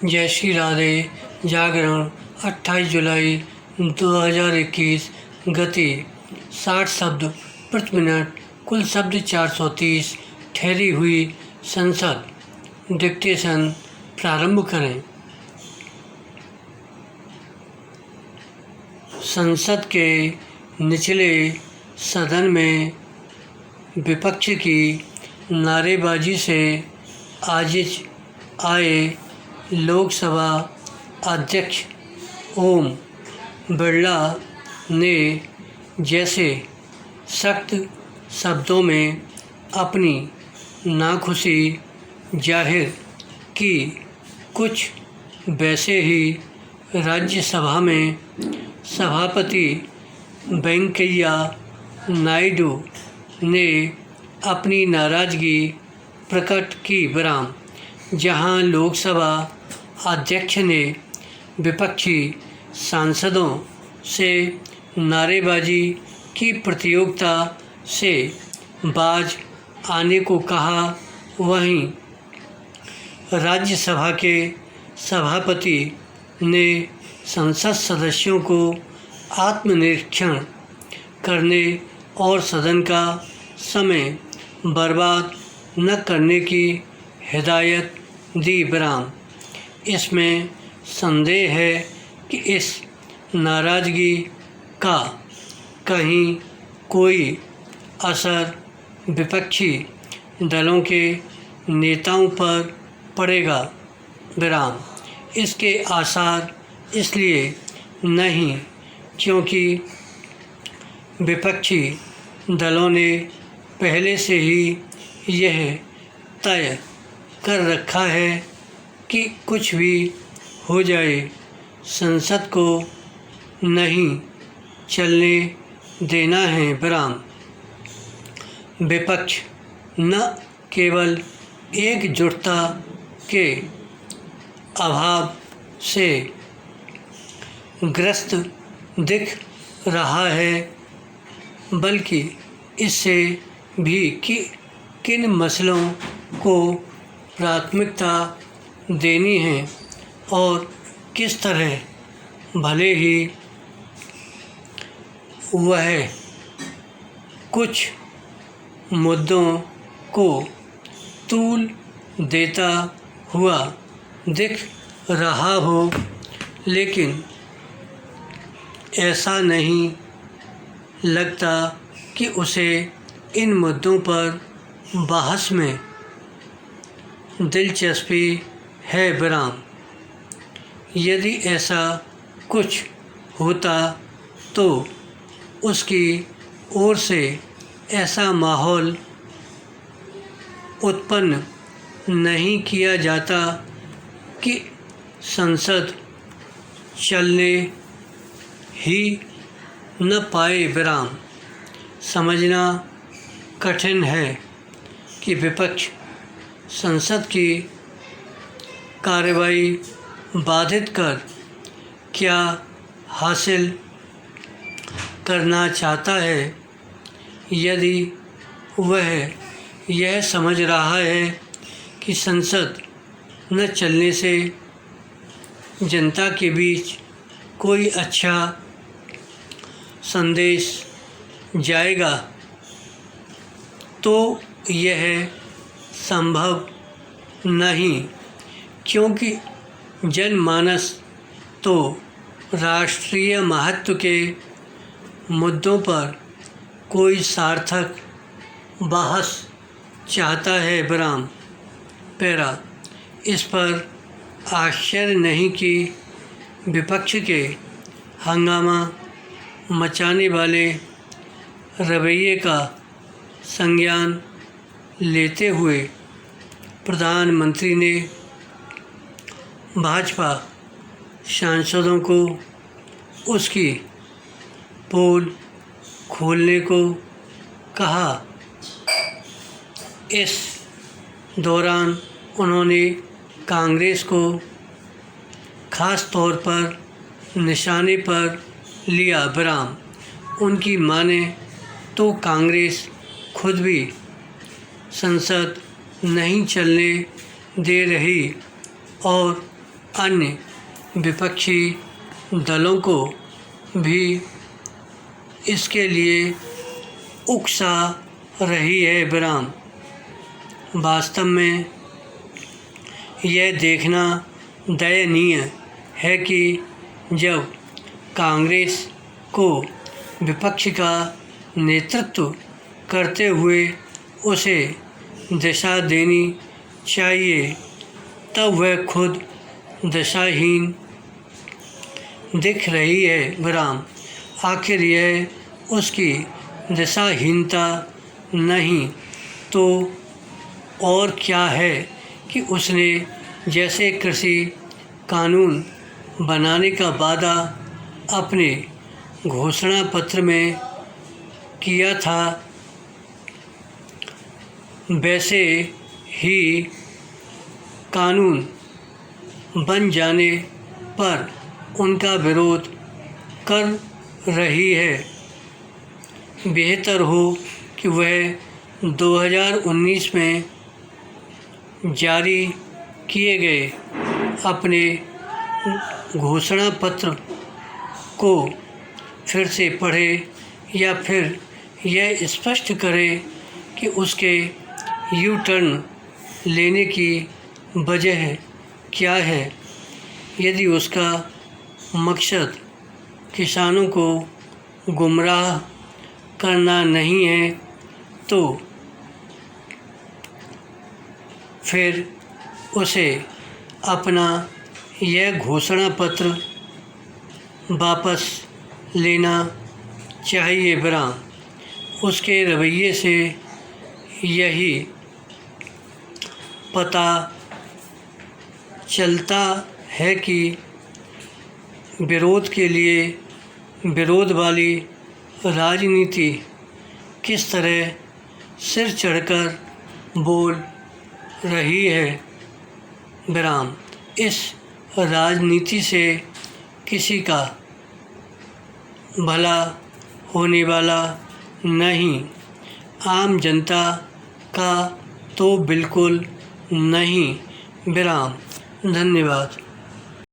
जय श्री राधे। जागरण 28 जुलाई 2021। गति 60 शब्द प्रति मिनट। कुल शब्द 430। ठहरी हुई संसद। डिक्टेशन प्रारंभ करें। संसद के निचले सदन में विपक्ष की नारेबाजी से आजिज आए लोकसभा अध्यक्ष ओम बिरला ने जैसे सख्त शब्दों में अपनी नाखुशी जाहिर की, कुछ वैसे ही राज्यसभा में सभापति वेंकैया नायडू ने अपनी नाराज़गी प्रकट की। विराम। जहां लोकसभा अध्यक्ष ने विपक्षी सांसदों से नारेबाजी की प्रतियोगिता से बाज आने को कहा, वहीं राज्यसभा के सभापति ने संसद सदस्यों को आत्मनिरीक्षण करने और सदन का समय बर्बाद न करने की हिदायत दी। विराम। इसमें संदेह है कि इस नाराज़गी का कहीं कोई असर विपक्षी दलों के नेताओं पर पड़ेगा। विराम। इसके आसार इसलिए नहीं क्योंकि विपक्षी दलों ने पहले से ही यह तय कर रखा है कि कुछ भी हो जाए, संसद को नहीं चलने देना है। विराम। विपक्ष न केवल एकजुटता के अभाव से ग्रस्त दिख रहा है, बल्कि इससे भी कि किन मसलों को प्राथमिकता देनी है और किस तरह, भले ही वह कुछ मुद्दों को तूल देता हुआ दिख रहा हो, लेकिन ऐसा नहीं लगता कि उसे इन मुद्दों पर बहस में दिलचस्पी है। विराम। यदि ऐसा कुछ होता तो उसकी ओर से ऐसा माहौल उत्पन्न नहीं किया जाता कि संसद चलने ही न पाए। विराम। समझना कठिन है कि विपक्ष संसद की कार्रवाई बाधित कर क्या हासिल करना चाहता है। यदि वह यह समझ रहा है कि संसद न चलने से जनता के बीच कोई अच्छा संदेश जाएगा, तो यह संभव नहीं, क्योंकि जनमानस तो राष्ट्रीय महत्व के मुद्दों पर कोई सार्थक बहस चाहता है। विराम। पैरा। इस पर आश्चर्य नहीं कि विपक्ष के हंगामा मचाने वाले रवैये का संज्ञान लेते हुए प्रधानमंत्री ने भाजपा सांसदों को उसकी पोल खोलने को कहा। इस दौरान उन्होंने कांग्रेस को खास तौर पर निशाने पर लिया। विराम। उनकी माने तो कांग्रेस खुद भी संसद नहीं चलने दे रही और अन्य विपक्षी दलों को भी इसके लिए उकसा रही है। विराम। वास्तव में यह देखना दयनीय है कि जब कांग्रेस को विपक्ष का नेतृत्व करते हुए उसे दिशा देनी चाहिए, तब वह खुद दिशाहीन दिख रही है। विराम। आखिर यह उसकी दिशाहीनता नहीं तो और क्या है कि उसने जैसे कृषि कानून बनाने का वादा अपने घोषणा पत्र में किया था, वैसे ही कानून बन जाने पर उनका विरोध कर रही है। बेहतर हो कि वह 2019 में जारी किए गए अपने घोषणा पत्र को फिर से पढ़े या फिर यह स्पष्ट करे कि उसके यू टर्न लेने की वजह क्या है। यदि उसका मकसद किसानों को गुमराह करना नहीं है तो फिर उसे अपना यह घोषणा पत्र वापस लेना चाहिए। विराम। उसके रवैये से यही पता चलता है कि विरोध के लिए विरोध वाली राजनीति किस तरह सिर चढ़कर बोल रही है। विराम। इस राजनीति से किसी का भला होने वाला नहीं, आम जनता का तो बिल्कुल नहीं। विराम। धन्यवाद।